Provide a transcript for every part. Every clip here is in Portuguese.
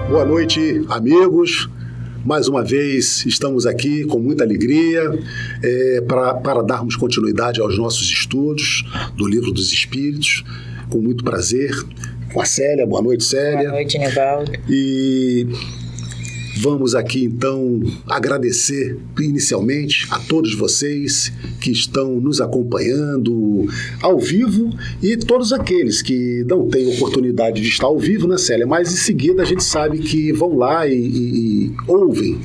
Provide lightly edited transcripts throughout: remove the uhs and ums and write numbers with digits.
Boa noite, amigos. Mais uma vez estamos aqui com muita alegria para darmos continuidade aos nossos estudos do Livro dos Espíritos, com muito prazer, com a Célia. Boa noite, Célia. Boa noite, Nivaldo. E vamos aqui, então, agradecer inicialmente a todos vocês que estão nos acompanhando ao vivo e todos aqueles que não têm oportunidade de estar ao vivo, né, Célia? Mas em seguida a gente sabe que vão lá e ouvem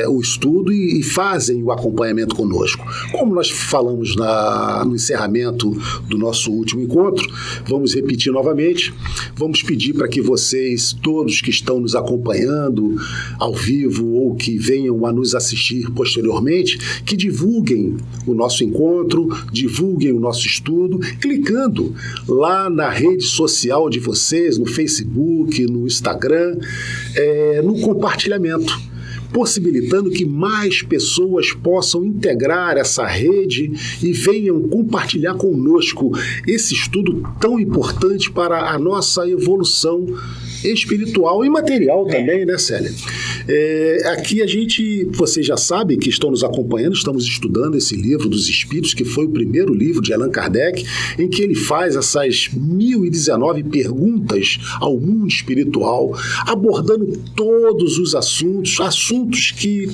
o estudo e fazem o acompanhamento conosco. Como nós falamos no encerramento do nosso último encontro, vamos repetir novamente, vamos pedir para que vocês, todos que estão nos acompanhando ao vivo ou que venham a nos assistir posteriormente, que divulguem o nosso encontro, divulguem o nosso estudo, clicando lá na rede social de vocês, no Facebook, no Instagram, no compartilhamento, possibilitando que mais pessoas possam integrar essa rede e venham compartilhar conosco esse estudo tão importante para a nossa evolução espiritual e material também, né, Célia? Aqui vocês já sabem que estão nos acompanhando, estamos estudando esse livro dos Espíritos, que foi o primeiro livro de Allan Kardec, em que ele faz essas 1019 perguntas ao mundo espiritual, abordando todos os assuntos que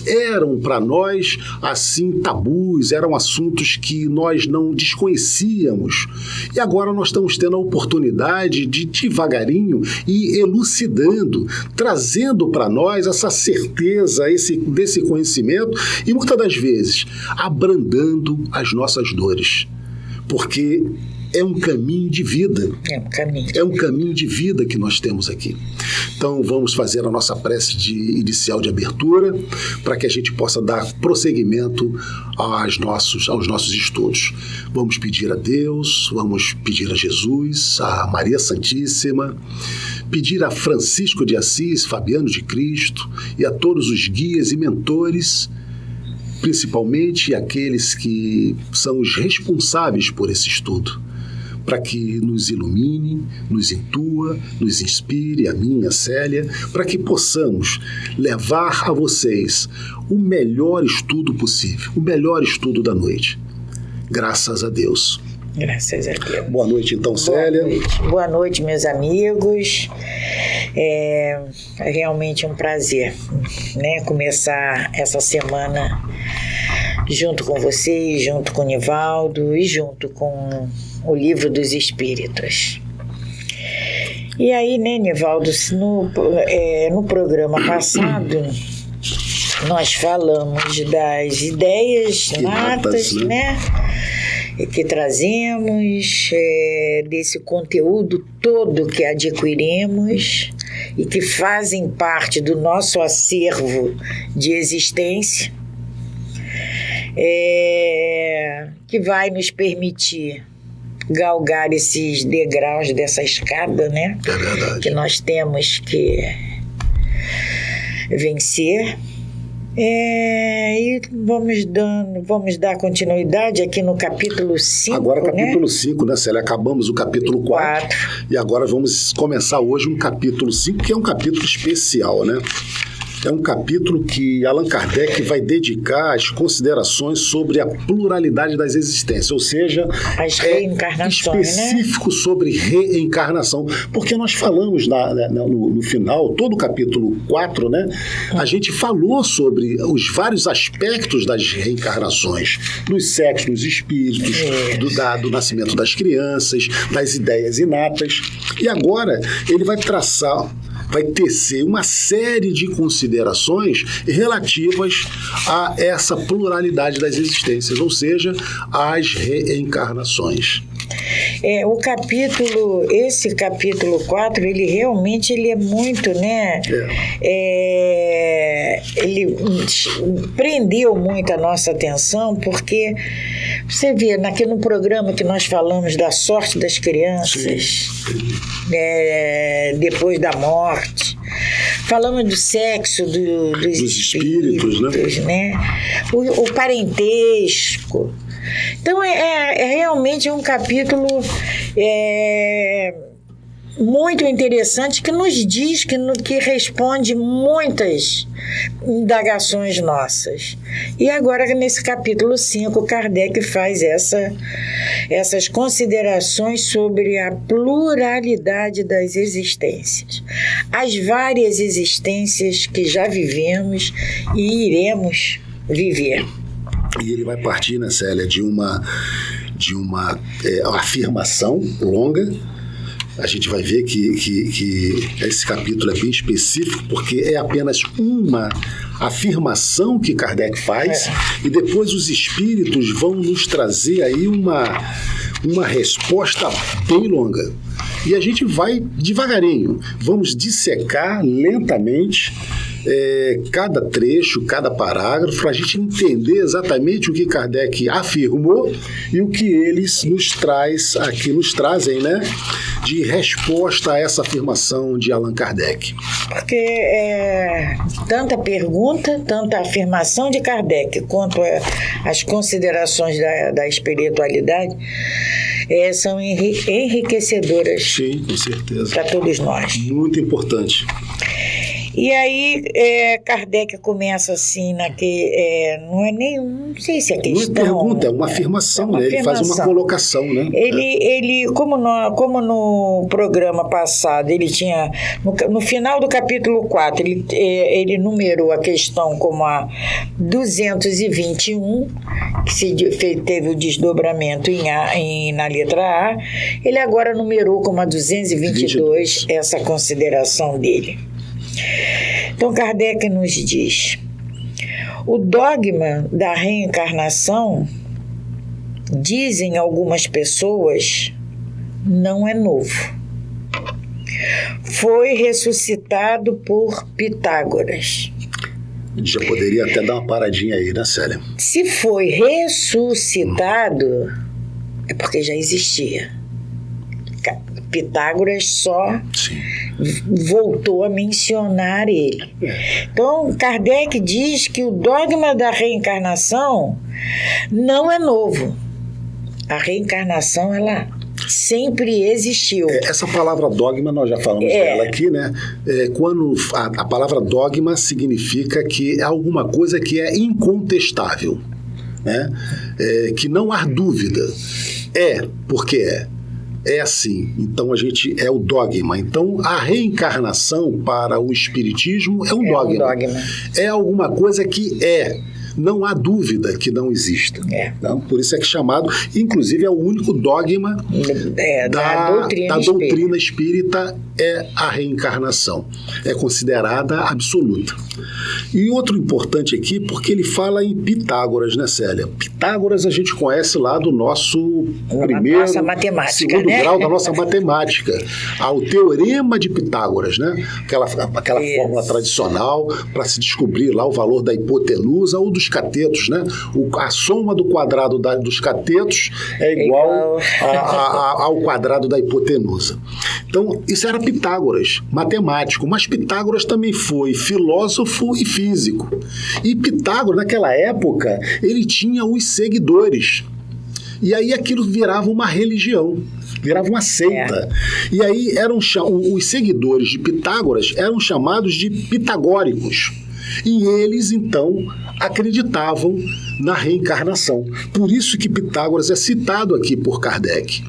eram para nós, assim, tabus, eram assuntos que nós não desconhecíamos. E agora nós estamos tendo a oportunidade de, devagarinho, e elucidando, trazendo para nós essa certeza desse conhecimento e muitas das vezes abrandando as nossas dores, porque é um caminho de vida. É um caminho de vida que nós temos aqui. Então vamos fazer a nossa prece inicial de abertura para que a gente possa dar prosseguimento aos nossos estudos. Vamos pedir a Deus, vamos pedir a Jesus, a Maria Santíssima, pedir a Francisco de Assis, Fabiano de Cristo e a todos os guias e mentores, principalmente aqueles que são os responsáveis por esse estudo, para que nos ilumine, nos intua, nos inspire, a mim, a Célia, para que possamos levar a vocês o melhor estudo possível, o melhor estudo da noite. Graças a Deus. Graças a Deus. Boa noite, então, Célia. Boa noite, meus amigos. É realmente um prazer, né, começar essa semana junto com vocês, junto com o Nivaldo e junto com o Livro dos Espíritos. E aí, né, Nivaldo, no programa passado, nós falamos das ideias natas, né, que trazemos, desse conteúdo todo que adquirimos e que fazem parte do nosso acervo de existência, que vai nos permitir galgar esses degraus dessa escada, né? É verdade. Que nós temos que vencer. E vamos dar continuidade aqui no capítulo 5. Agora capítulo 5, né, Célia? Acabamos o capítulo 4 e agora vamos começar hoje um capítulo 5, que é um capítulo especial, né? É um capítulo que Allan Kardec vai dedicar às considerações sobre a pluralidade das existências, ou seja, as reencarnações, específico, né? Sobre reencarnação, porque nós falamos no final, todo o capítulo 4, né? A gente falou sobre os vários aspectos das reencarnações, dos sexos, dos espíritos, do nascimento das crianças, das ideias inatas, e agora ele vai tecer uma série de considerações relativas a essa pluralidade das existências, ou seja, às reencarnações. Esse capítulo 4, ele realmente é muito, né? Ele prendeu muito a nossa atenção, porque você vê, no programa que nós falamos da sorte das crianças, depois da morte, falamos do sexo dos espíritos, né? O parentesco. Então, realmente um capítulo muito interessante que nos diz, que responde muitas indagações nossas. E agora, nesse capítulo 5, Kardec faz essas considerações sobre a pluralidade das existências, as várias existências que já vivemos e iremos viver. E ele vai partir, né, Célia, de uma afirmação longa. A gente vai ver que esse capítulo é bem específico, porque é apenas uma afirmação que Kardec faz, e depois os espíritos vão nos trazer aí uma resposta bem longa. E a gente vai devagarinho, vamos dissecar lentamente cada trecho, cada parágrafo, para a gente entender exatamente o que Kardec afirmou e o que eles nos trazem, né, de resposta a essa afirmação de Allan Kardec. Porque tanta pergunta, tanta afirmação de Kardec quanto as considerações da espiritualidade são enriquecedoras. Sim, com certeza. Para todos nós. Muito importante. E aí Kardec começa assim, não sei se é questão... Não é pergunta, é uma afirmação, né? Ele faz uma colocação, né? Ele como no programa passado, ele tinha, no final do capítulo 4, ele numerou a questão como a 221, que teve o desdobramento na letra A, ele agora numerou como a 222 essa consideração dele. Então, Kardec nos diz: o dogma da reencarnação, dizem algumas pessoas, não é novo. Foi ressuscitado por Pitágoras. Já poderia até dar uma paradinha aí, né, Célia? Se foi ressuscitado, é porque já existia. Pitágoras só voltou a mencionar ele. Então, Kardec diz que o dogma da reencarnação não é novo. A reencarnação, ela sempre existiu. Essa palavra dogma, nós já falamos dela aqui, né? Quando a palavra dogma significa que é alguma coisa que é incontestável, né? Que não há dúvida. Porque é assim, então é o dogma. Então a reencarnação para o espiritismo é um dogma. É alguma coisa que não há dúvida que não exista. Então, por isso é que é chamado, inclusive é o único dogma da doutrina espírita, é a reencarnação. É considerada absoluta. E outro importante aqui, porque ele fala em Pitágoras, né, Célia? Pitágoras a gente conhece lá do nosso segundo grau da nossa matemática. O teorema de Pitágoras, né? Aquela fórmula tradicional para se descobrir lá o valor da hipotenusa ou dos catetos, né? A soma do quadrado dos catetos é igual ao quadrado da hipotenusa. Então, isso era Pitágoras, matemático, mas Pitágoras também foi filósofo e físico. E Pitágoras, naquela época, ele tinha os seguidores. E aí aquilo virava uma religião, virava uma seita. E aí os seguidores de Pitágoras eram chamados de pitagóricos. E eles, então, acreditavam na reencarnação. Por isso que Pitágoras é citado aqui por Kardec.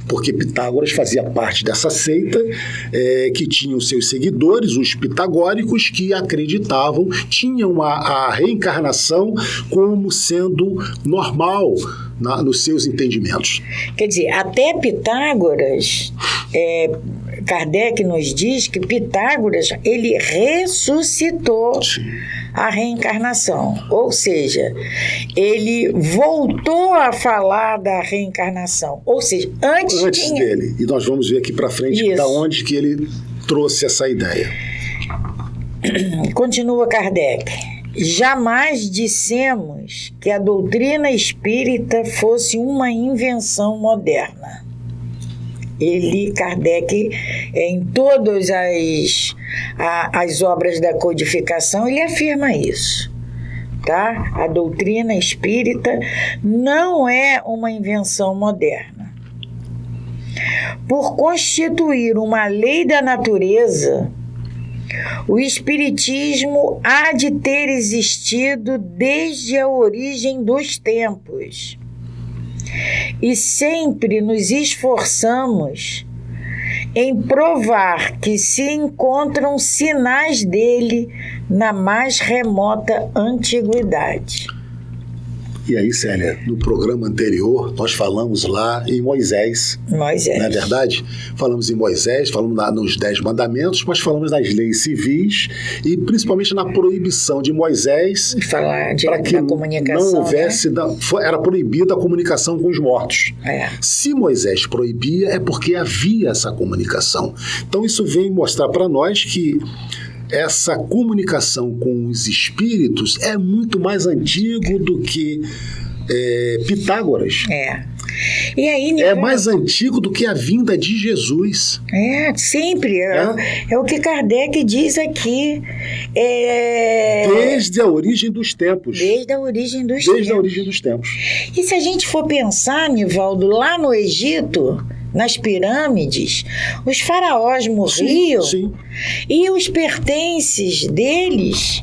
Porque Pitágoras fazia parte dessa seita que tinha os seus seguidores, os pitagóricos, que acreditavam, tinham a reencarnação como sendo normal nos seus entendimentos. Quer dizer, até Pitágoras, Kardec nos diz que Pitágoras, ele ressuscitou a reencarnação. Ou seja, ele voltou a falar da reencarnação. Ou seja, antes dele. E nós vamos ver aqui para frente da onde que ele trouxe essa ideia. Continua Kardec. Jamais dissemos que a doutrina espírita fosse uma invenção moderna. Kardec, em todas as obras da codificação, ele afirma isso. Tá? A doutrina espírita não é uma invenção moderna. Por constituir uma lei da natureza, o Espiritismo há de ter existido desde a origem dos tempos. E sempre nos esforçamos em provar que se encontram sinais dele na mais remota antiguidade. E aí, Célia, no programa anterior, nós falamos lá em Moisés. Moisés. Não é verdade? Falamos em Moisés, falamos nos 10 mandamentos, mas falamos das leis civis e principalmente na proibição de Moisés Falar para que da comunicação, não houvesse... né? Era proibida a comunicação com os mortos. É. Se Moisés proibia, é porque havia essa comunicação. Então isso vem mostrar para nós que essa comunicação com os espíritos é muito mais antigo do que Pitágoras. E aí, É Nivaldo, mais antigo do que a vinda de Jesus. sempre. É o que Kardec diz aqui. Desde a origem dos tempos. Desde a origem dos Desde tempos. a origem dos tempos. E se a gente for pensar, Nivaldo, lá no Egito, nas pirâmides, os faraós morriam Sim. e os pertences deles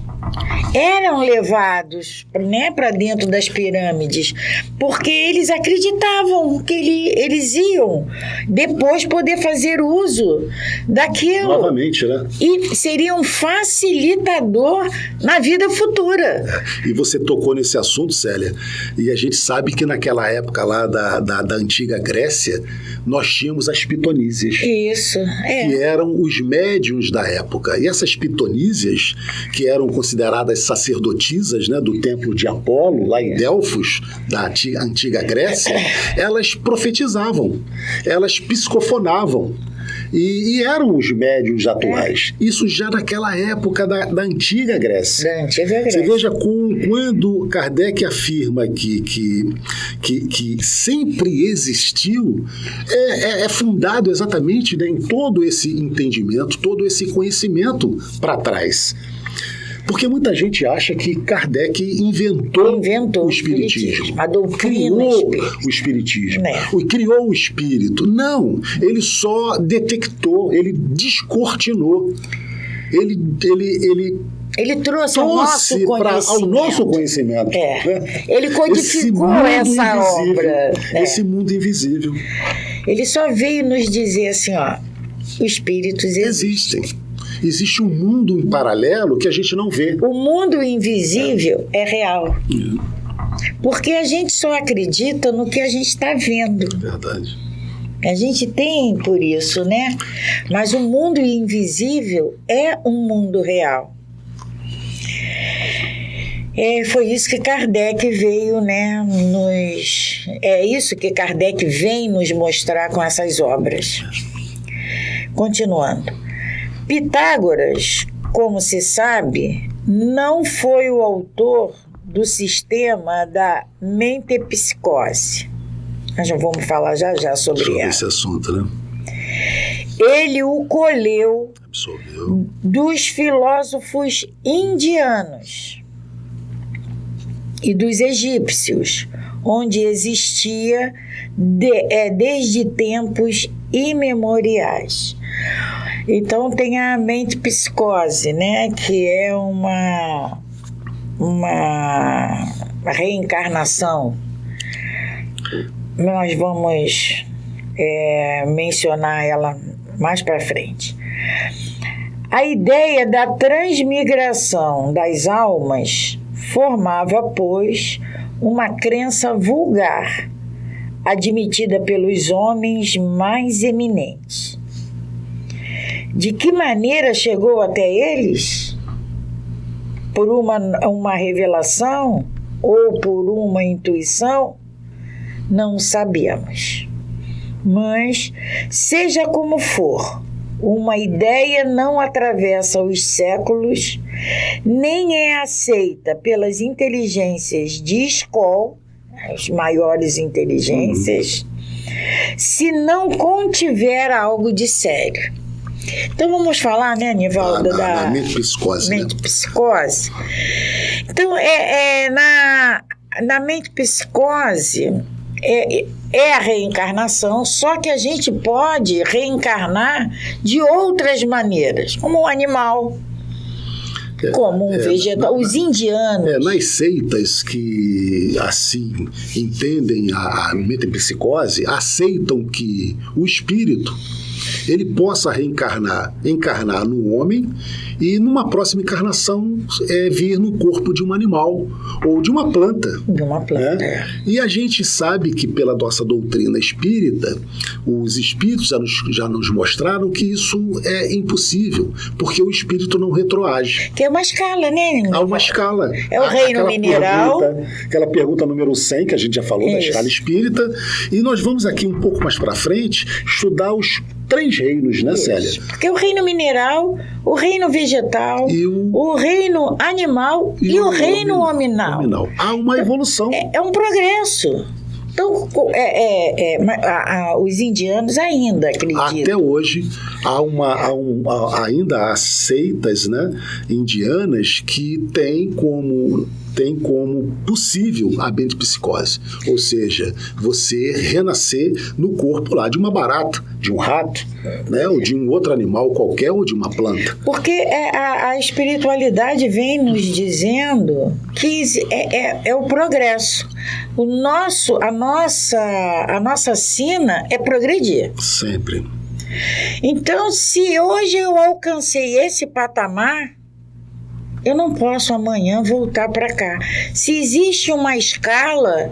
eram levados, né, para dentro das pirâmides, porque eles acreditavam que eles iam depois poder fazer uso daquilo. Novamente, né? E seria um facilitador na vida futura. E você tocou nesse assunto, Célia, e a gente sabe que naquela época lá da antiga Grécia, nós tínhamos as pitonísias. Isso, Que eram os médiuns da época. E essas pitonísias, que eram consideradas sacerdotisas, né, do templo de Apolo, lá em Delfos, da antiga Grécia, elas profetizavam, elas psicofonavam. E eram os médiuns atuais. Isso já naquela época da antiga Grécia. Da antiga Grécia. Você veja quando Kardec afirma que sempre existiu, é fundado exatamente, né, em todo esse entendimento, todo esse conhecimento para trás. Porque muita gente acha que Kardec inventou o espiritismo. A doutrina criou o espiritismo. Criou o espírito. Não, ele só detectou, ele descortinou. Ele trouxe ao nosso conhecimento. Né? Ele codificou essa obra. Esse mundo invisível. Ele só veio nos dizer assim, ó, os espíritos existem. Existe um mundo em paralelo que a gente não vê. O mundo invisível é real. Porque a gente só acredita no que a gente está vendo. Verdade. A gente tem por isso, né? Mas o mundo invisível é um mundo real. Foi isso que Kardec veio, né, é isso que Kardec vem nos mostrar com essas obras. Continuando. Pitágoras, como se sabe, não foi o autor do sistema da mentepsicose. Nós já vamos falar já sobre esse assunto, né? Ele o colheu absorveu dos filósofos indianos e dos egípcios, onde existia desde tempos imemoriais. Então tem a mentepsicose, né, que é uma reencarnação. Nós vamos mencionar ela mais para frente. A ideia da transmigração das almas formava, pois, uma crença vulgar, admitida pelos homens mais eminentes. De que maneira chegou até eles? Por uma revelação ou por uma intuição? Não sabemos. Mas, seja como for, uma ideia não atravessa os séculos, nem é aceita pelas inteligências de escola, as maiores inteligências, se não contiver algo de sério. Então vamos falar, né, Nivaldo, da mentepsicose. Mentepsicose. Então, na mentepsicose, é a reencarnação, só que a gente pode reencarnar de outras maneiras, como um animal, como um vegetal. Os indianos... nas seitas que assim entendem a metempsicose, aceitam que o espírito ele possa encarnar no homem e numa próxima encarnação vir no corpo de um animal ou de uma planta. Né? E a gente sabe que pela nossa doutrina espírita, os espíritos já nos mostraram que isso é impossível, porque o espírito não retroage. Que é uma escala, né? Há uma escala. É o reino mineral. Aquela pergunta número 100, que a gente já falou da escala espírita. E nós vamos aqui um pouco mais para frente estudar os 3 reinos, né, Célia? Porque o reino mineral, o reino vegetal, o reino animal e o reino hominal. Há uma evolução. É um progresso. Então, os indianos ainda acreditam. Até hoje, ainda há seitas, né, indianas que têm como possível a metempsicose. Ou seja, você renascer no corpo lá de uma barata, de um rato, né, ou de um outro animal qualquer, ou de uma planta. Porque a espiritualidade vem nos dizendo que é o progresso. A nossa sina é progredir. Sempre. Então, se hoje eu alcancei esse patamar, eu não posso amanhã voltar para cá. Se existe uma escala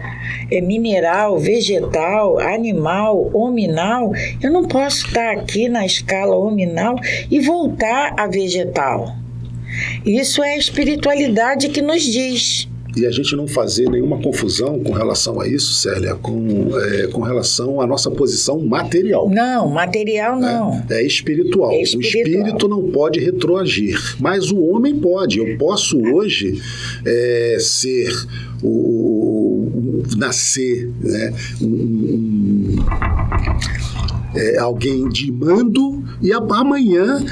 mineral, vegetal, animal, hominal, eu não posso estar aqui na escala hominal e voltar a vegetal. Isso é a espiritualidade que nos diz. E a gente não fazer nenhuma confusão com relação a isso, Célia, com relação à nossa posição material. Não, material não. É espiritual. O espírito não pode retroagir, mas o homem pode. Eu posso hoje ser nascer, né, alguém de mando e amanhã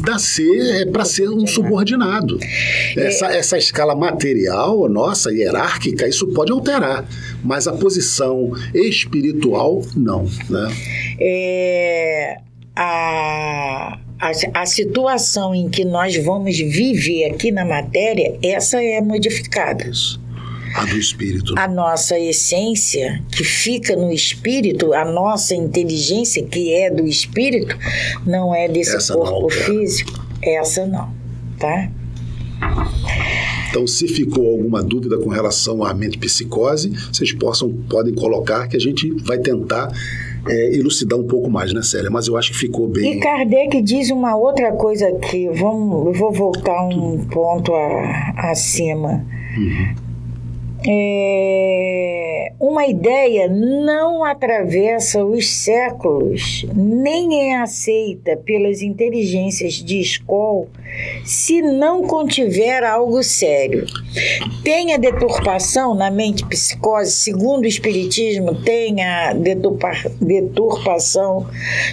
nascer para ser um subordinado. Essa escala material, nossa, hierárquica, isso pode alterar, mas a posição espiritual, não. Né? A situação em que nós vamos viver aqui na matéria, essa é modificada. Isso. A do espírito. A nossa essência, que fica no espírito, a nossa inteligência, que é do espírito, não é desse corpo físico. Essa não, tá? Então, se ficou alguma dúvida com relação à metempsicose, vocês podem colocar que a gente vai tentar elucidar um pouco mais, né, Célia? Mas eu acho que ficou bem... E Kardec diz uma outra coisa aqui, eu vou voltar um ponto acima. Uma ideia não atravessa os séculos, nem é aceita pelas inteligências de escola se não contiver algo sério. Tem a deturpação na metempsicose, segundo o Espiritismo, tem a deturpação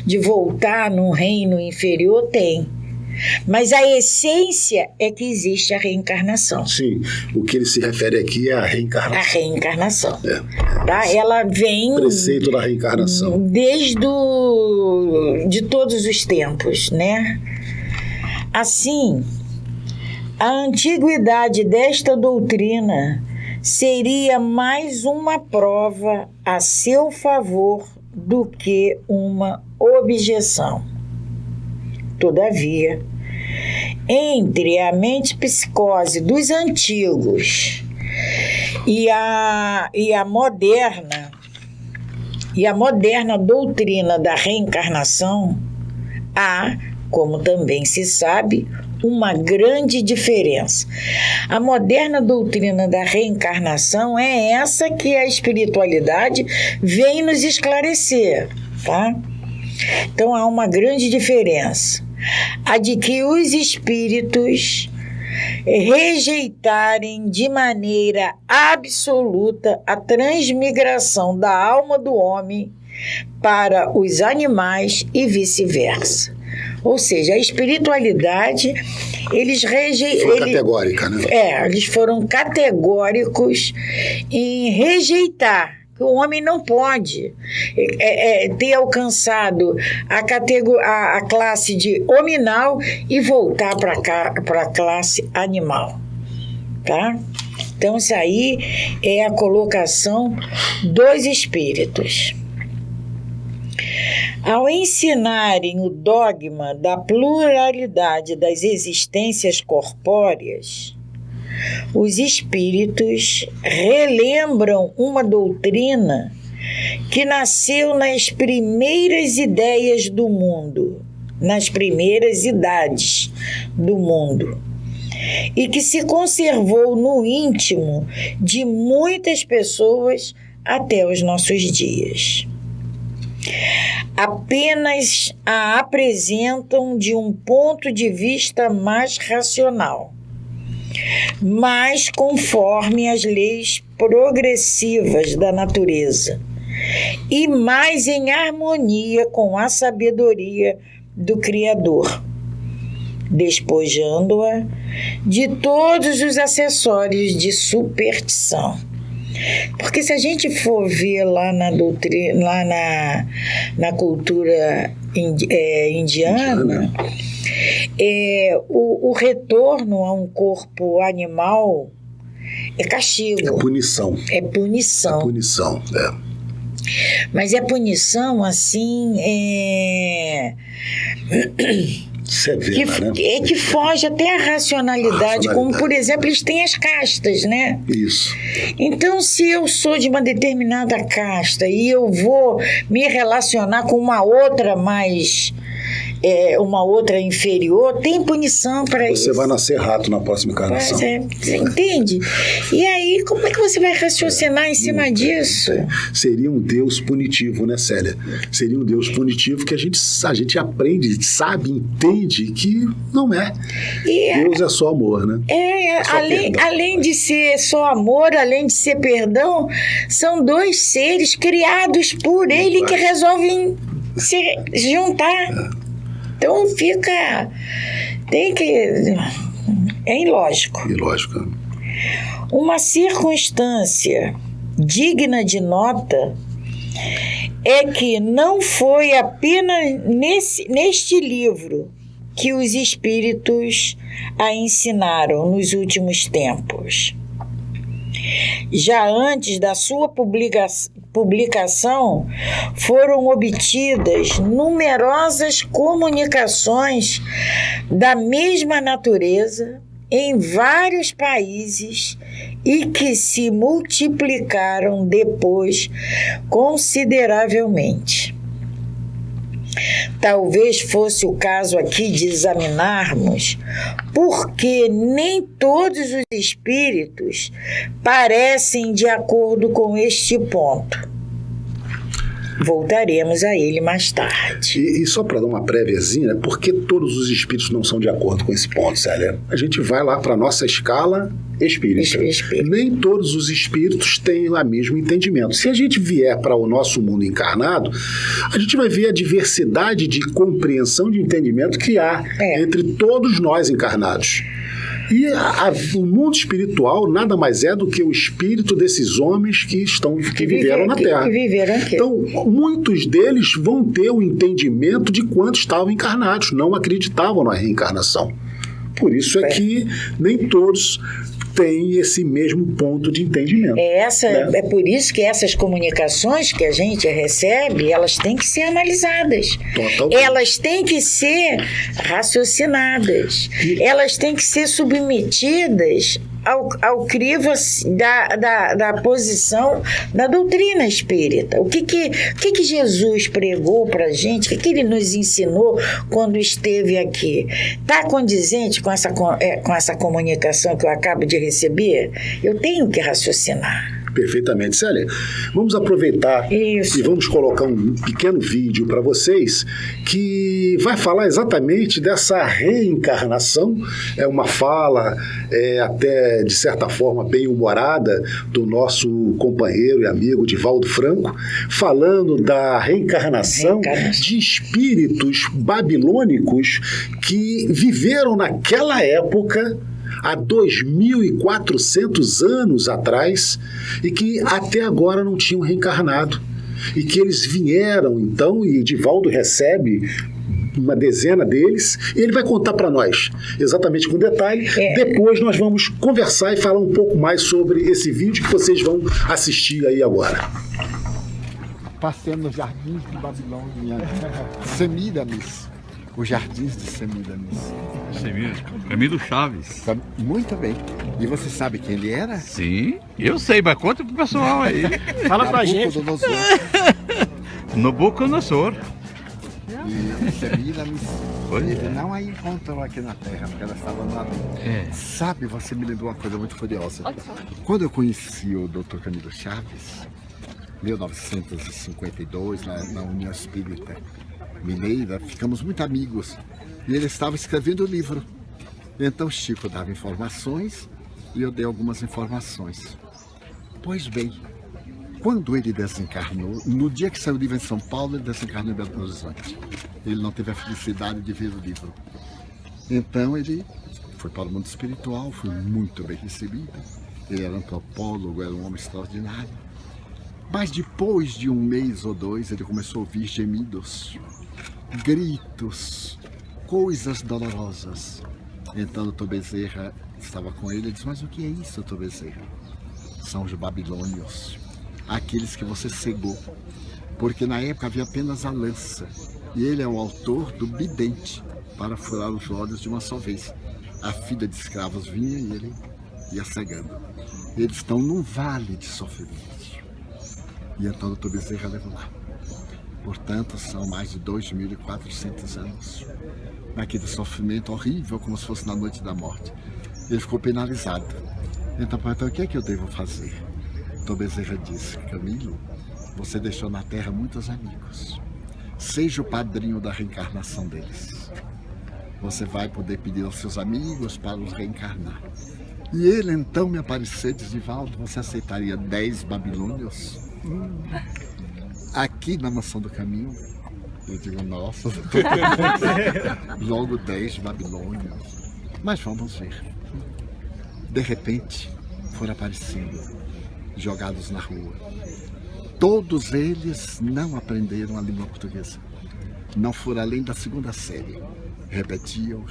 de voltar num reino inferior? Tem. Mas a essência é que existe a reencarnação. Sim, o que ele se refere aqui é a reencarnação. A reencarnação. Tá? Ela vem... Preceito da reencarnação. De todos os tempos, né? Assim, a antiguidade desta doutrina seria mais uma prova a seu favor do que uma objeção. Todavia, entre a metempsicose dos antigos e a moderna doutrina da reencarnação, há, como também se sabe, uma grande diferença. A moderna doutrina da reencarnação é essa que a espiritualidade vem nos esclarecer, tá? Então há uma grande diferença. A de que os espíritos rejeitarem de maneira absoluta a transmigração da alma do homem para os animais e vice-versa. Ou seja, a espiritualidade, eles foi categórica, né? Eles foram categóricos em rejeitar O homem não pode ter alcançado a classe de hominal e voltar para a classe animal. Tá? Então, isso aí é a colocação dos espíritos. Ao ensinarem o dogma da pluralidade das existências corpóreas, os espíritos relembram uma doutrina que nasceu nas primeiras ideias do mundo, nas primeiras idades do mundo, e que se conservou no íntimo de muitas pessoas até os nossos dias. Apenas a apresentam de um ponto de vista mais racional, mais conforme as leis progressivas da natureza e mais em harmonia com a sabedoria do Criador, despojando-a de todos os acessórios de superstição. Porque se a gente for ver lá na doutrina, lá na cultura indiana, o retorno a um corpo animal é castigo. É punição. É punição. É punição, é. Mas é punição, assim, severa, né? Que foge até a racionalidade, como, por exemplo, eles têm as castas, né? Isso. Então, se eu sou de uma determinada casta e eu vou me relacionar com uma outra uma outra inferior, tem punição para isso. Você vai nascer rato na próxima encarnação. Você entende? E aí, como é que você vai raciocinar em cima disso? Seria um Deus punitivo, né, Célia? Seria um Deus punitivo que a gente aprende, sabe, entende que não é. Deus é só amor, né? Além de ser só amor, além de ser perdão, são dois seres criados por Ele que resolvem se juntar. Então é ilógico. Ilógico. Uma circunstância digna de nota é que não foi apenas neste livro que os espíritos a ensinaram nos últimos tempos. Já antes da sua publicação, foram obtidas numerosas comunicações da mesma natureza em vários países e que se multiplicaram depois consideravelmente. Talvez fosse o caso aqui de examinarmos porque nem todos os espíritos parecem de acordo com este ponto. Voltaremos a ele mais tarde. E só para dar uma préviazinha, por que todos os espíritos não são de acordo com esse ponto, Célia? A gente vai lá para a nossa escala espírita. Nem todos os espíritos têm o mesmo entendimento. Se a gente vier para o nosso mundo encarnado, a gente vai ver a diversidade de compreensão, de entendimento que há entre todos nós encarnados. E o mundo espiritual nada mais é do que o espírito desses homens que viveram na Terra. Que viveram aqui. Então, muitos deles vão ter o entendimento de quanto estavam encarnados, não acreditavam na reencarnação. Por isso é que nem todos têm esse mesmo ponto de entendimento. É por isso que essas comunicações que a gente recebe, elas têm que ser analisadas. Totalmente. Elas têm que ser raciocinadas. Elas têm que ser submetidas ao crivo da posição da doutrina espírita. O que Jesus pregou para a gente? O que ele nos ensinou quando esteve aqui? Está condizente com essa comunicação que eu acabo de receber? Eu tenho que raciocinar. Perfeitamente. Célia, vamos aproveitar e vamos colocar um pequeno vídeo para vocês que vai falar exatamente dessa reencarnação. É uma fala até, de certa forma, bem humorada do nosso companheiro e amigo Divaldo Franco, falando da reencarnação de espíritos babilônicos que viveram naquela época há 2.400 anos atrás e que até agora não tinham reencarnado. E que eles vieram, então, e Divaldo recebe uma dezena deles, e ele vai contar para nós, exatamente com detalhe. Depois nós vamos conversar e falar um pouco mais sobre esse vídeo que vocês vão assistir aí agora. Passei nos jardins de Babilônia, Semíramis, os jardins de Semíramis. Camilo Chaves. Muito bem. E você sabe quem ele era? Sim, eu sei, mas conta pro pessoal aí. Fala pra gente. Nabucodonosor. E Semíramis, ele não a encontrou aqui na Terra, porque ela estava lá. Sabe, você me lembrou uma coisa muito curiosa. Quando eu conheci o Dr. Camilo Chaves, 1952, na União Espírita Mineira, ficamos muito amigos. E ele estava escrevendo o livro. Então Chico dava informações e eu dei algumas informações. Pois bem, quando ele desencarnou, no dia que saiu o livro em São Paulo, ele desencarnou em Belo Horizonte. Ele não teve a felicidade de ver o livro. Então ele foi para o mundo espiritual, foi muito bem recebido. Ele era antropólogo, era um homem extraordinário. Mas depois de 1 mês ou 2, ele começou a ouvir gemidos, gritos, coisas dolorosas. Então o Dr. Bezerra estava com ele e disse: mas o que é isso, Dr. Bezerra? São os babilônios, aqueles que você cegou, porque na época havia apenas a lança, e ele é o autor do bidente para furar os olhos de uma só vez. A filha de escravos vinha e ele ia cegando. Eles estão num vale de sofrimento. E então o Dr. Bezerra levou lá. Portanto, são mais de 2.400 anos naquele sofrimento horrível, como se fosse na noite da morte. Ele ficou penalizado. Então, o que é que eu devo fazer? O Dr. Bezerra disse: Camilo, você deixou na Terra muitos amigos. Seja o padrinho da reencarnação deles. Você vai poder pedir aos seus amigos para os reencarnar. E ele então me apareceu e disse: Divaldo, você aceitaria 10 babilônios? Aqui na Mansão do Caminho? Eu digo: nossa, logo 10 babilônios. Mas vamos ver. De repente, foram aparecendo, jogados na rua. Todos eles não aprenderam a língua portuguesa. Não foram além da 2ª série. Repetiam,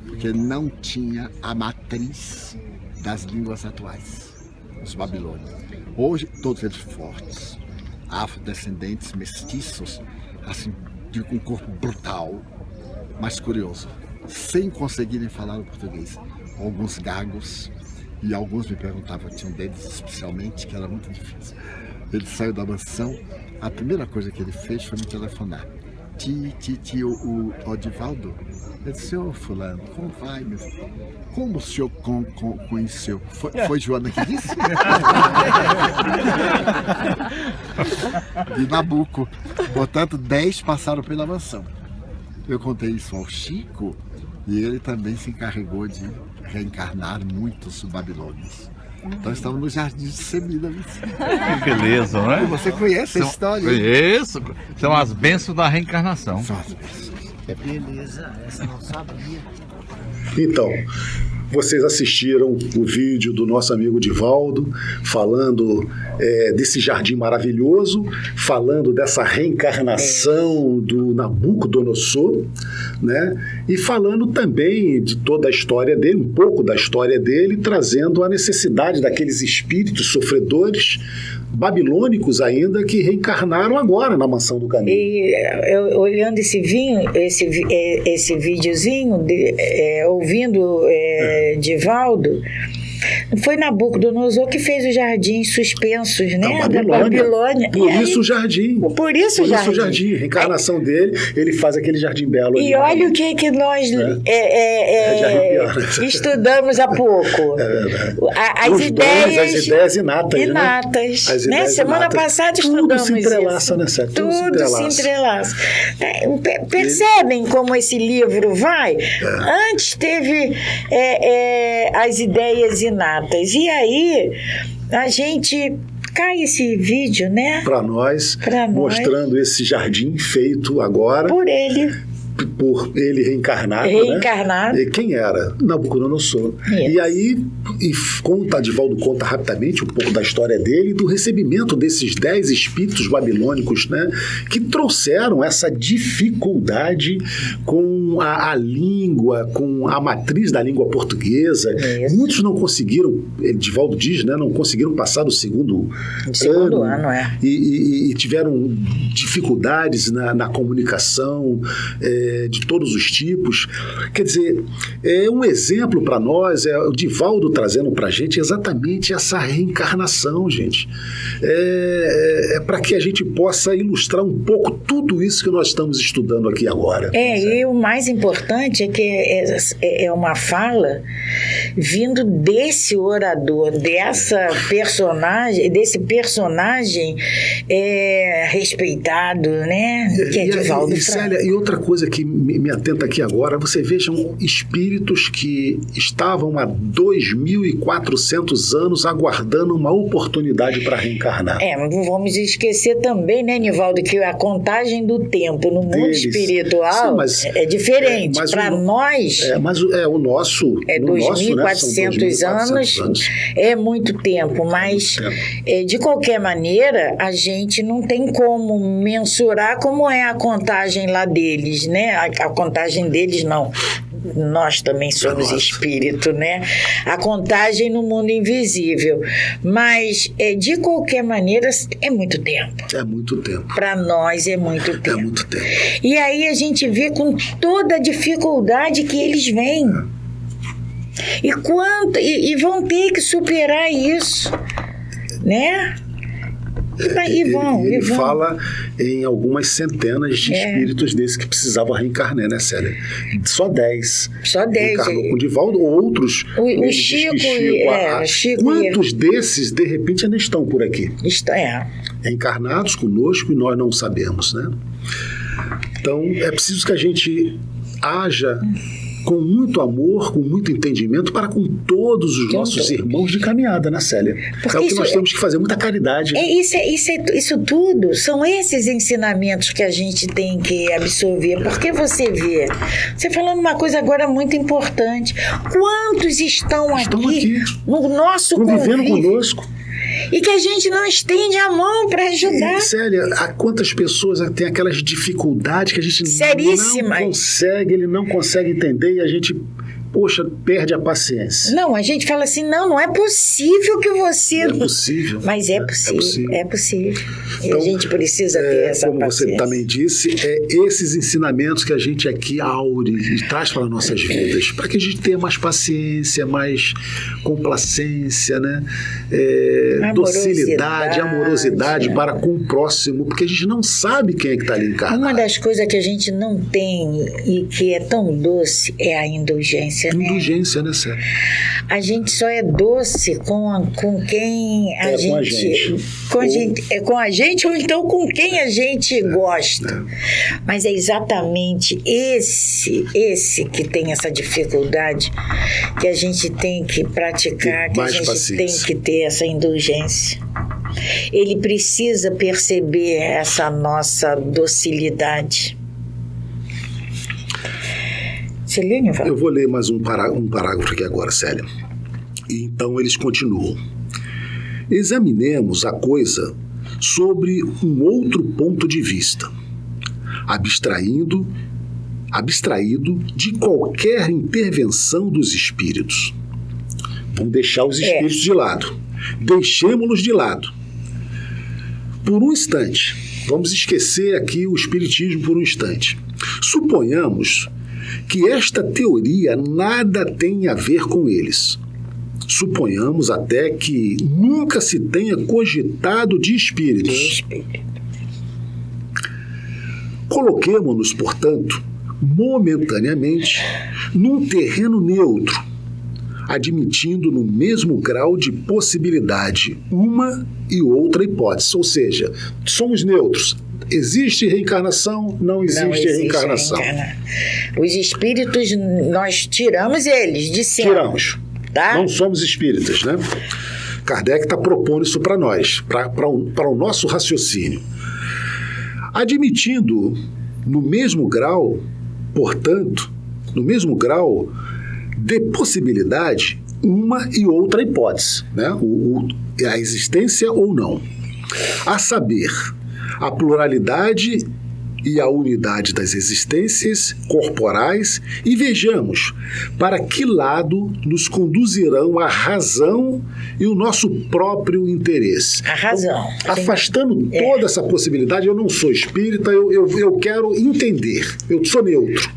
porque não tinha a matriz das línguas atuais, os babilônios. Hoje, todos eles fortes, afrodescendentes, mestiços, assim, com um corpo brutal, mas curioso, sem conseguirem falar o português. Alguns gagos, e alguns me perguntavam, tinha um deles especialmente, que era muito difícil. Ele saiu da mansão, a primeira coisa que ele fez foi me telefonar. O Divaldo, eu disse: ô fulano, como vai, meu filho? Como o senhor conheceu? Foi Joana que disse? De Nabuco. Portanto, 10 passaram pela mansão. Eu contei isso ao Chico e ele também se encarregou de reencarnar muitos babilônios. Então estamos no Jardim de Semíramis. Que beleza, não é? Você conhece a história? Conheço. São as bênçãos da reencarnação. São as bênçãos. Beleza, essa não sabia. Então, vocês assistiram o vídeo do nosso amigo Divaldo falando desse jardim maravilhoso, falando dessa reencarnação do Nabucodonosor, né? E falando também de toda a história dele, um pouco da história dele, trazendo a necessidade daqueles espíritos sofredores babilônicos ainda que reencarnaram agora na Mansão do Caminho. E olhando esse videozinho, ouvindo Divaldo, foi Nabucodonosor que fez os jardins suspensos, né? Da Babilônia. Por isso o jardim. Por isso o jardim. Reencarnação dele, ele faz aquele jardim belo. E olha o que nós estudamos há pouco. As ideias inatas. Né? Semana passada estudamos tudo se entrelaça, isso. Né, Tudo se entrelaça. Percebem como esse livro vai? Antes teve as ideias inatas. E aí, a gente cai esse vídeo, né? Para nós, mostrando esse jardim feito agora por ele. por ele reencarnado. Reencarnado. Né? E quem era? Nabucodonosor. Isso. E aí, Divaldo conta rapidamente um pouco da história dele e do recebimento desses 10 espíritos babilônicos, né, que trouxeram essa dificuldade com a língua, com a matriz da língua portuguesa. Isso. Muitos não conseguiram, Divaldo diz, né, não conseguiram passar do segundo ano, e tiveram dificuldades na comunicação de todos os tipos. Quer dizer, é um exemplo para nós, o Divaldo trazendo para a gente exatamente essa reencarnação, gente. Para que a gente possa ilustrar um pouco tudo isso que nós estamos estudando aqui agora. E o mais importante é que é uma fala vindo desse orador, desse personagem respeitado, né? Que é Divaldo Franco. Célia, e outra coisa que me atenta aqui agora, você vejam espíritos que estavam há 2.400 anos aguardando uma oportunidade para reencarnar. Não vamos esquecer também, né, Nivaldo, que a contagem do tempo no mundo espiritual é diferente. Para nós... Mas o nosso... 2.400 anos é muito tempo, mas de qualquer maneira, a gente não tem como mensurar como é a contagem lá deles, né? A contagem deles não. Nós também somos espírito, né? A contagem no mundo invisível. Mas, de qualquer maneira, é muito tempo. É muito tempo. Para nós é muito tempo. É muito tempo. E aí a gente vê com toda a dificuldade que eles vêm. E vão ter que superar isso, né? Ele fala em algumas centenas de espíritos desses que precisavam reencarnar, né, Célia? Só 10. Só 10. Reencarnou com o Divaldo, outros... O Chico... Quantos desses, de repente, ainda estão por aqui? Encarnados conosco e nós não sabemos, né? Então, é preciso que a gente haja com muito amor, com muito entendimento para com todos os nossos irmãos de caminhada, né, Célia? Porque é o que nós temos que fazer, muita caridade. Isso tudo, são esses ensinamentos que a gente tem que absorver, porque você falando uma coisa agora muito importante, quantos estão aqui no nosso convivendo convívio, conosco, e que a gente não estende a mão para ajudar. Célia, há quantas pessoas têm aquelas dificuldades que a gente não consegue entender e a gente, perde a paciência. Não, a gente fala assim, não é possível que você... Não é possível. Mas é possível. É possível. E a gente precisa ter essa como paciência. Você também disse, esses ensinamentos que a gente aqui aure e traz para nossas vidas, para que a gente tenha mais paciência, mais complacência, né? Docilidade, amorosidade para com o próximo, porque a gente não sabe quem é que está ali encarnado. Uma das coisas que a gente não tem e que é tão doce é a indulgência. Indulgência, né, Célia? A gente só é doce com quem a gente... Com a gente ou então com quem a gente gosta. Mas é exatamente esse que tem essa dificuldade que a gente tem que praticar, que a gente tem que ter essa indulgência. Ele precisa perceber essa nossa docilidade. Eu vou ler mais um parágrafo aqui agora, Célia. E então eles continuam. Examinemos a coisa sobre um outro ponto de vista, abstraído de qualquer intervenção dos espíritos. Vamos deixar os espíritos de lado. Deixemos-los de lado. Por um instante. Vamos esquecer aqui o espiritismo por um instante. Suponhamos que esta teoria nada tem a ver com eles. Suponhamos até que nunca se tenha cogitado de espíritos. Coloquemo-nos, portanto, momentaneamente, num terreno neutro, admitindo no mesmo grau de possibilidade uma e outra hipótese. Ou seja, somos neutros. Existe reencarnação? Não existe reencarnação. Os espíritos, nós tiramos eles de cima. Tiramos. Tá? Não somos espíritas, né? Kardec está propondo isso para nós, para o nosso raciocínio. Admitindo no mesmo grau portanto, no mesmo grau de possibilidade, uma e outra hipótese, né? A existência ou não. A saber, a pluralidade e a unidade das existências corporais, e vejamos para que lado nos conduzirão a razão e o nosso próprio interesse. A razão. Afastando toda essa possibilidade, eu não sou espírita, eu quero entender, eu sou neutro.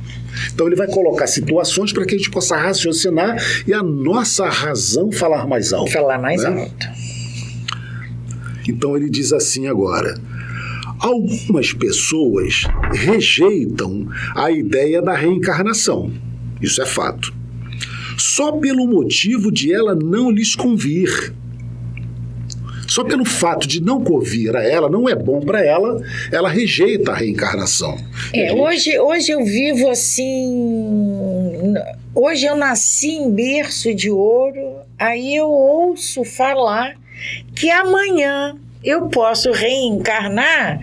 Então ele vai colocar situações para que a gente possa raciocinar e a nossa razão falar mais alto. Falar mais né? alto. Então ele diz assim agora: algumas pessoas rejeitam a ideia da reencarnação. Isso é fato. Só pelo motivo de ela não lhes convir. Só pelo fato de não convir a ela, não é bom para ela, ela rejeita a reencarnação. Hoje eu vivo assim. Hoje eu nasci em berço de ouro, aí eu ouço falar que amanhã eu posso reencarnar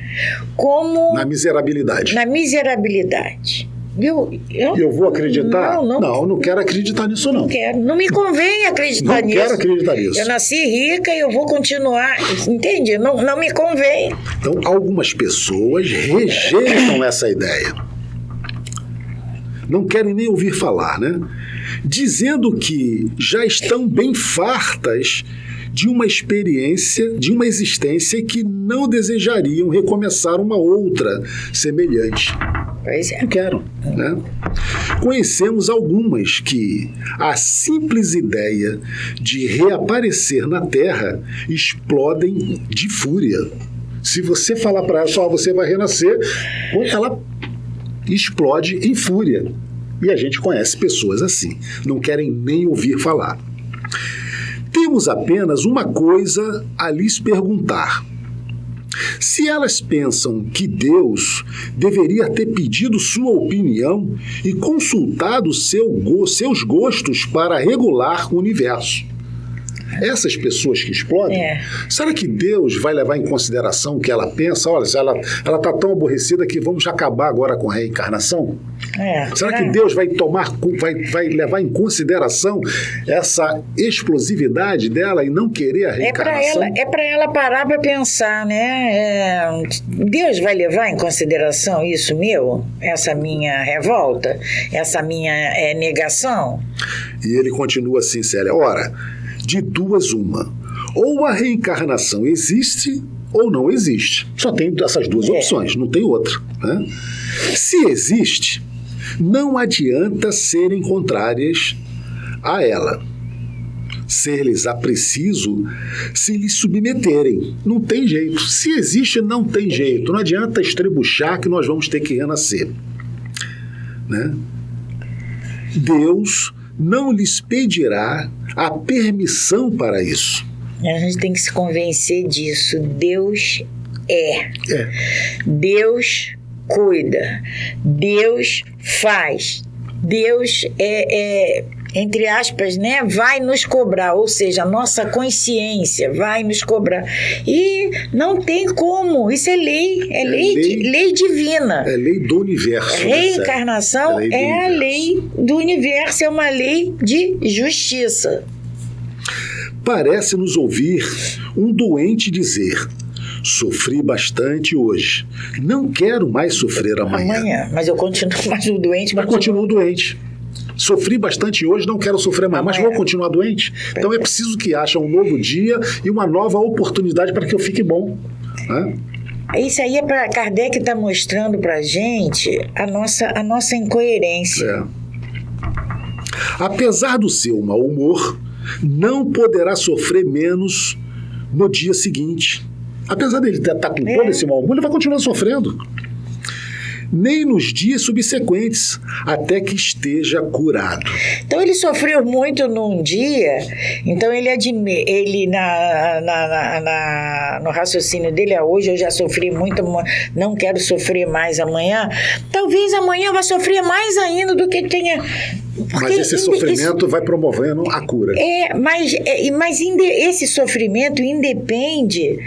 como... Na miserabilidade. Na miserabilidade. Eu vou acreditar? Não quero acreditar nisso, não. Não quero. Não me convém acreditar nisso. Não quero acreditar nisso. Eu nasci rica e eu vou continuar. Entende? Não me convém. Então, algumas pessoas rejeitam essa ideia. Não querem nem ouvir falar, né? Dizendo que já estão bem fartas de uma experiência, de uma existência que não desejariam recomeçar uma outra semelhante. Pois é. Não quero, né? Conhecemos algumas que a simples ideia de reaparecer na Terra explodem de fúria. Se você falar para ela só você vai renascer, ela explode em fúria. E a gente conhece pessoas assim, não querem nem ouvir falar. Temos apenas uma coisa a lhes perguntar. Se elas pensam que Deus deveria ter pedido sua opinião e consultado seus gostos para regular o universo. Essas pessoas que explodem, será que Deus vai levar em consideração o que ela pensa? Olha, ela está tão aborrecida que vamos acabar agora com a reencarnação? Será que Deus vai levar em consideração essa explosividade dela e não querer a reencarnação? É para ela parar para pensar, né? Deus vai levar em consideração isso meu? Essa minha revolta? Essa minha negação? E ele continua assim, Célia. Ora, de duas uma. Ou a reencarnação existe ou não existe. Só tem essas duas opções, não tem outra. Né? Se existe, não adianta serem contrárias a ela. Ser-lhes-á preciso se lhes submeterem. Não tem jeito. Se existe, não tem jeito. Não adianta estrebuchar que nós vamos ter que renascer. Né? Deus não lhes pedirá a permissão para isso. A gente tem que se convencer disso. Deus é. Deus cuida. Deus faz. Deus entre aspas, né, vai nos cobrar, ou seja, a nossa consciência vai nos cobrar. E não tem como, isso é lei, lei divina. É lei do universo. A reencarnação é a lei do universo, é uma lei de justiça. Parece-nos ouvir um doente dizer: sofri bastante hoje, não quero mais sofrer amanhã. Mas eu continuo mais doente. Mas continuo doente. Sofri bastante hoje, não quero sofrer mais, mas vou continuar doente. Então é preciso que haja um novo dia e uma nova oportunidade para que eu fique bom. Né? Isso aí é para Kardec está mostrando para a gente a nossa incoerência. Apesar do seu mau humor, não poderá sofrer menos no dia seguinte. Apesar dele estar com todo esse mau humor, ele vai continuar sofrendo. Nem nos dias subsequentes, até que esteja curado. Então ele sofreu muito num dia, então ele no raciocínio dele, hoje eu já sofri muito, não quero sofrer mais amanhã. Talvez amanhã eu vá sofrer mais ainda do que tenha Mas esse sofrimento vai promovendo a cura. Mas esse sofrimento independe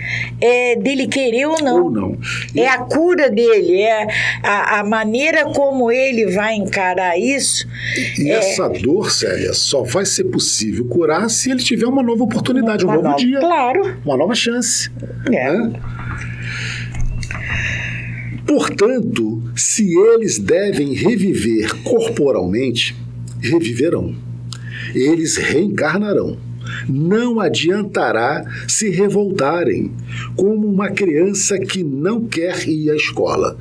dele querer ou não. Ou não. É a cura dele, é a maneira como ele vai encarar isso. E essa dor, Célia, só vai ser possível curar se ele tiver uma nova oportunidade, um novo dia. Claro. Uma nova chance. Né? Portanto, se eles devem reviver corporalmente, reviverão. Eles reencarnarão. Não adiantará se revoltarem, como uma criança que não quer ir à escola.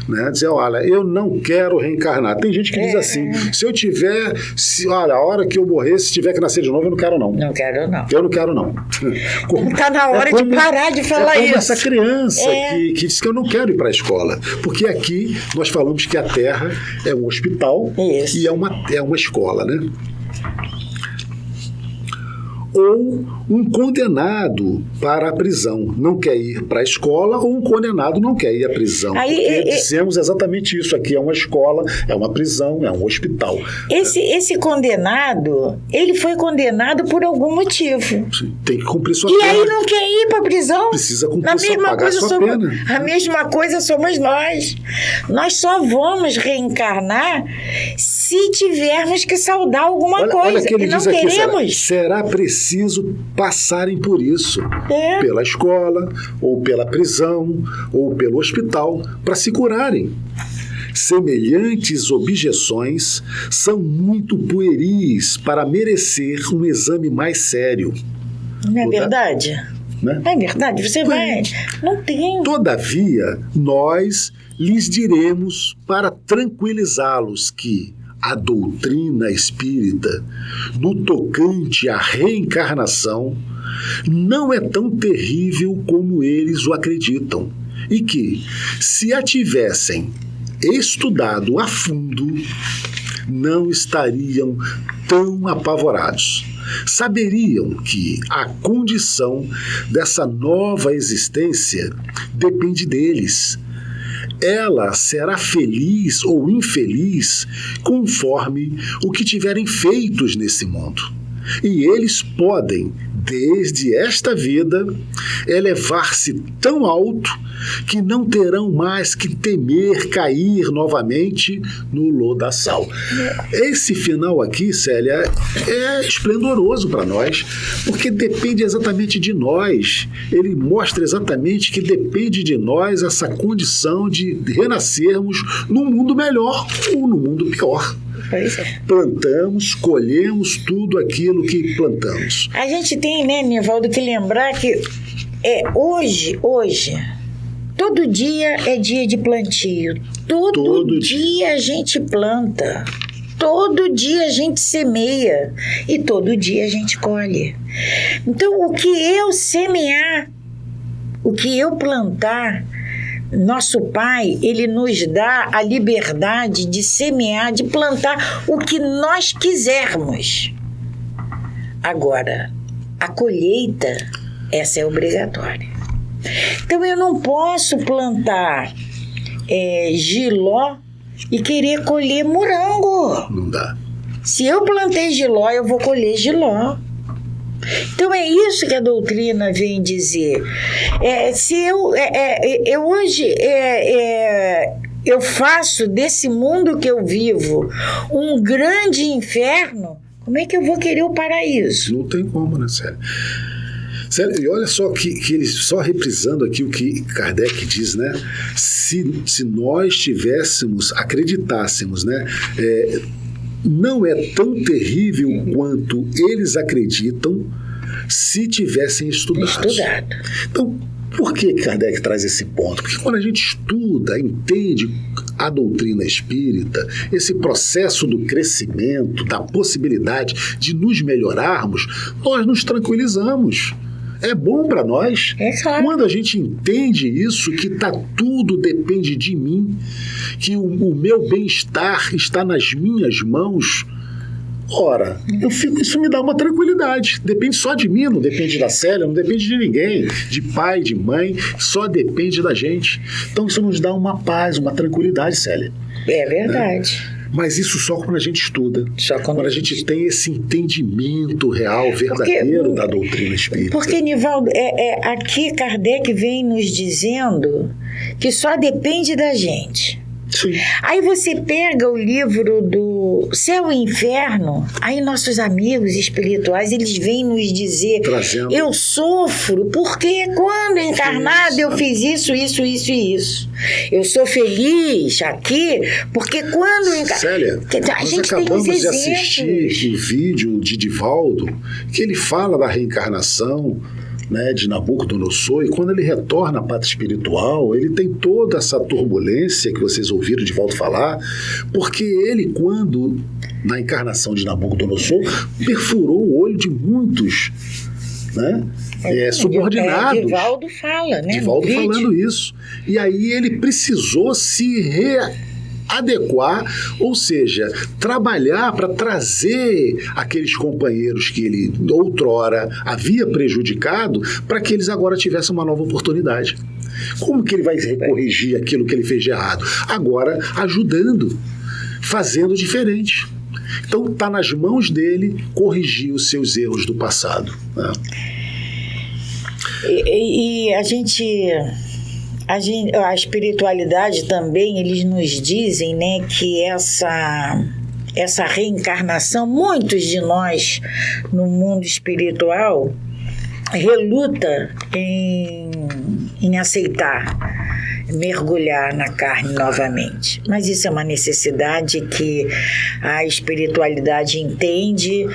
Né? Dizer, olha, eu não quero reencarnar. Tem gente que diz assim, olha, a hora que eu morrer, se tiver que nascer de novo, eu não quero não. Não quero não. Eu não quero não. Está na hora de parar de falar isso. Essa criança que diz que eu não quero ir para a escola. Porque aqui nós falamos que a Terra é um hospital e é uma escola, né? Ou um condenado para a prisão não quer ir para a escola, ou um condenado não quer ir à prisão. Porque dissemos exatamente isso. Aqui é uma escola, é uma prisão, é um hospital. Esse condenado, ele foi condenado por algum motivo. Tem que cumprir sua pena. E aí não quer ir para a prisão. Precisa cumprir pagar sua pena. A mesma coisa somos nós. Nós só vamos reencarnar se tivermos que saudar alguma coisa. Olha que ele e não diz aqui, queremos. será preciso passarem por isso, pela escola, ou pela prisão, ou pelo hospital, para se curarem. Semelhantes objeções são muito pueris para merecer um exame mais sério. Não é verdade? Né? É verdade, você vai... Não tem. Todavia, nós lhes diremos para tranquilizá-los que a doutrina espírita, no tocante à reencarnação, não é tão terrível como eles o acreditam, e que, se a tivessem estudado a fundo, não estariam tão apavorados. Saberiam que a condição dessa nova existência depende deles. Ela será feliz ou infeliz conforme o que tiverem feitos nesse mundo. E eles podem, desde esta vida, elevar-se tão alto que não terão mais que temer cair novamente no lodaçal. Esse final aqui, Célia, é esplendoroso para nós, porque depende exatamente de nós. Ele mostra exatamente que depende de nós essa condição de renascermos num mundo melhor ou num mundo pior. Plantamos, colhemos tudo aquilo que plantamos. A gente tem, né, Nivaldo, que lembrar que hoje, todo dia é dia de plantio. Todo dia a gente planta. Todo dia a gente semeia. E todo dia a gente colhe. Então, o que eu semear, o que eu plantar, nosso Pai, Ele nos dá a liberdade de semear, de plantar o que nós quisermos. Agora, a colheita, essa é obrigatória. Então, eu não posso plantar jiló e querer colher morango. Não dá. Se eu plantei jiló, eu vou colher jiló. Então é isso que a doutrina vem dizer. Se eu hoje eu faço desse mundo que eu vivo um grande inferno, como é que eu vou querer o paraíso? Não tem como, né, Célia? E olha só que ele, só reprisando aqui o que Kardec diz, né? Se nós acreditássemos, né? Não é tão terrível quanto eles acreditam se tivessem estudado. Então, por que Kardec traz esse ponto? Porque quando a gente estuda, entende a doutrina espírita, esse processo do crescimento, da possibilidade de nos melhorarmos, nós nos tranquilizamos. É bom para nós. Claro. Quando a gente entende isso, que tudo depende de mim, que o meu bem-estar está nas minhas mãos, ora, isso me dá uma tranquilidade. Depende só de mim, não depende da Célia, não depende de ninguém, de pai, de mãe, só depende da gente. Então isso nos dá uma paz, uma tranquilidade, Célia. É verdade. Mas isso só quando a gente estuda. Só quando a gente tem esse entendimento real, verdadeiro da doutrina espírita. Porque, Nivaldo, aqui Kardec vem nos dizendo que só depende da gente. Sim. Aí você pega o livro do Céu e Inferno, aí nossos amigos espirituais, eles vêm nos dizer, Trazendo. eu sofro porque quando encarnado eu fiz isso, isso, isso e isso. Eu sou feliz aqui porque quando encarnado... Célia, A nós gente tem acabamos os de assistir exemplos. um vídeo de Divaldo que ele fala da reencarnação, né, de Nabucodonosor, e quando ele retorna à pátria espiritual, ele tem toda essa turbulência que vocês ouviram Divaldo falar, porque ele, quando, na encarnação de Nabucodonosor, perfurou o olho de muitos, né, subordinados. Divaldo fala, né? Divaldo no vídeo. falando isso. E aí ele precisou se adequar, ou seja, trabalhar para trazer aqueles companheiros que ele outrora havia prejudicado para que eles agora tivessem uma nova oportunidade. Como que ele vai corrigir aquilo que ele fez de errado? Agora ajudando, fazendo diferente. Então está nas mãos dele corrigir os seus erros do passado, né? E a espiritualidade também, eles nos dizem, né, que essa reencarnação, muitos de nós no mundo espiritual reluta em aceitar, mergulhar na carne novamente. Mas isso é uma necessidade que a espiritualidade entende,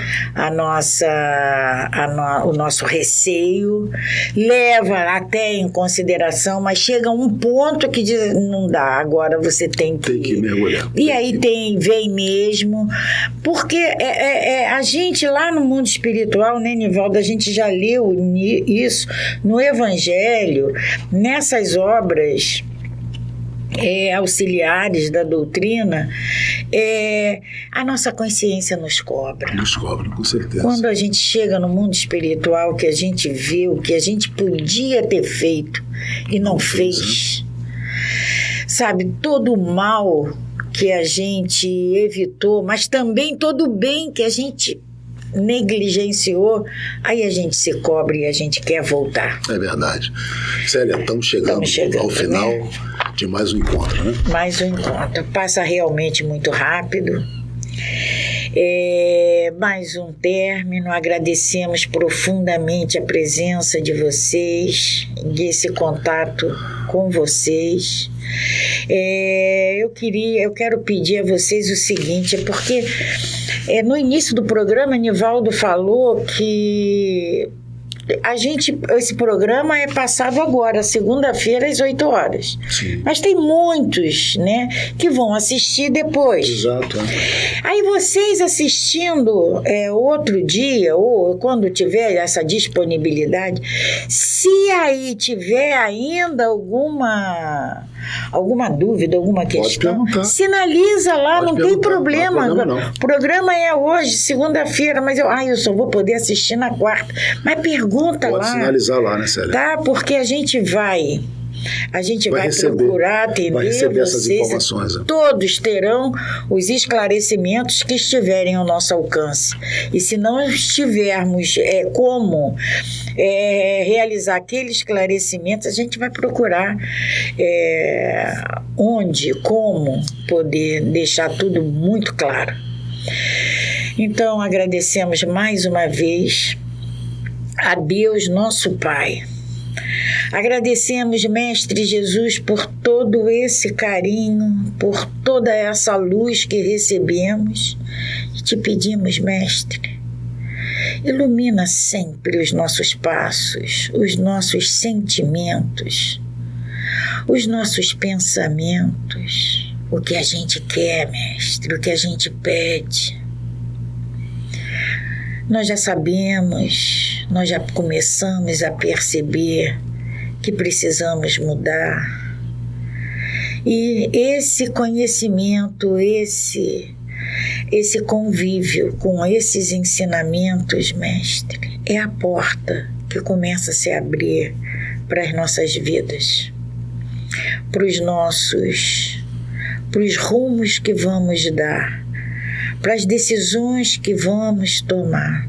o nosso receio, leva até em consideração, mas chega um ponto que diz, não dá, agora você tem que mergulhar. E aí vem mesmo, porque a gente lá no mundo espiritual, né, Nivaldo, a gente já leu isso no Evangelho, nessas obras auxiliares da doutrina, a nossa consciência nos cobra. Nos cobra, com certeza. Quando a gente chega no mundo espiritual, que a gente vê o que a gente podia ter feito e não fez, sabe, todo o mal que a gente evitou, mas também todo o bem que a gente negligenciou, aí a gente se cobre e a gente quer voltar. É verdade. Célia, estamos chegando ao final, né, de mais um encontro, né? Mais um encontro. Passa realmente muito rápido. Mais um término. Agradecemos profundamente a presença de vocês, esse contato com vocês. Eu quero pedir a vocês o seguinte, porque no início do programa, Nivaldo falou que esse programa é passado agora, segunda-feira, às 8 horas. Sim. Mas tem muitos, né, que vão assistir depois. Exato. Aí vocês assistindo outro dia, ou quando tiver essa disponibilidade, se aí tiver ainda alguma dúvida, alguma questão, sinaliza lá, não tem problema. O programa é hoje, segunda-feira, mas eu só vou poder assistir na quarta. Mas pergunta lá. Pode sinalizar lá, né, Célia? Tá, porque a gente vai procurar atender vai receber vocês, essas informações. Todos terão os esclarecimentos que estiverem ao nosso alcance. E se não estivermos como realizar aquele esclarecimento, a gente vai procurar onde, como poder deixar tudo muito claro. Então, agradecemos mais uma vez a Deus, nosso Pai. Agradecemos, Mestre Jesus, por todo esse carinho, por toda essa luz que recebemos. E te pedimos, Mestre, ilumina sempre os nossos passos, os nossos sentimentos, os nossos pensamentos, o que a gente quer, Mestre, o que a gente pede. Nós já sabemos, nós já começamos a perceber que precisamos mudar. E esse conhecimento, esse convívio com esses ensinamentos, Mestre, é a porta que começa a se abrir para as nossas vidas, para os nossos para os rumos que vamos dar, para as decisões que vamos tomar.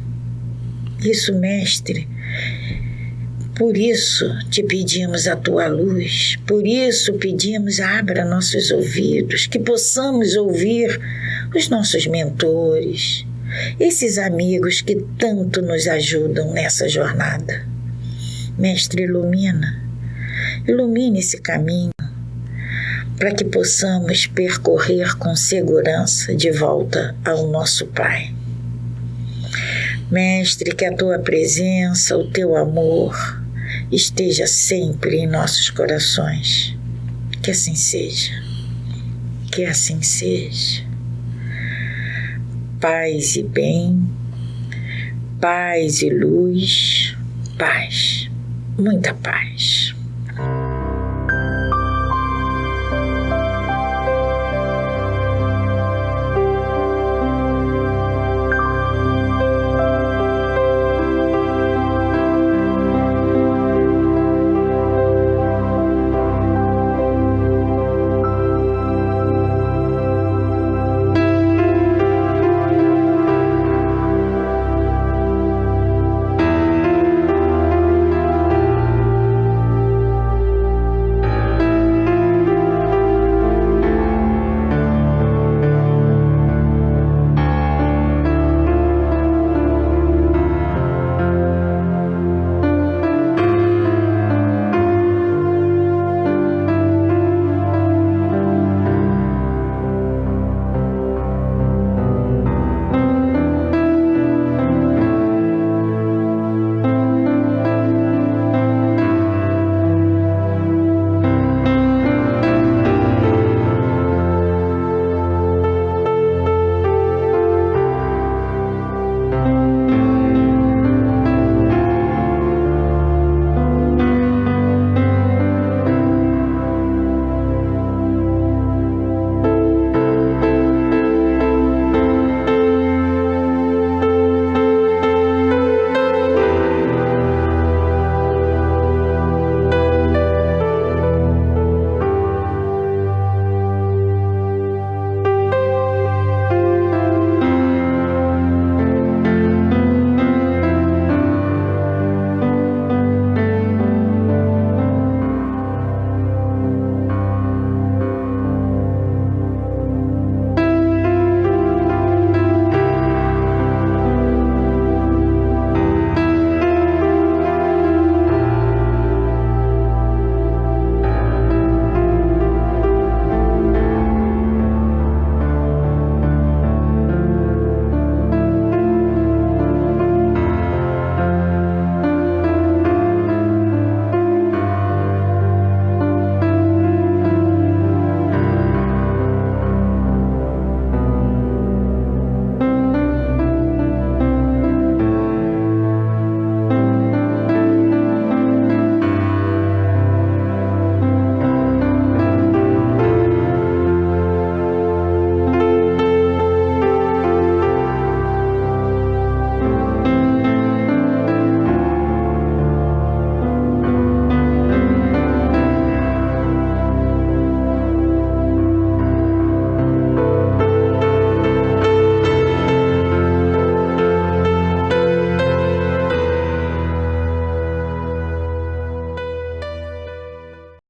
Isso, Mestre, por isso te pedimos a tua luz, por isso pedimos abra nossos ouvidos, que possamos ouvir os nossos mentores, esses amigos que tanto nos ajudam nessa jornada. Mestre, ilumine esse caminho, para que possamos percorrer com segurança de volta ao nosso Pai. Mestre, que a tua presença, o teu amor esteja sempre em nossos corações. Que assim seja. Que assim seja. Paz e bem, paz e luz, paz, muita paz.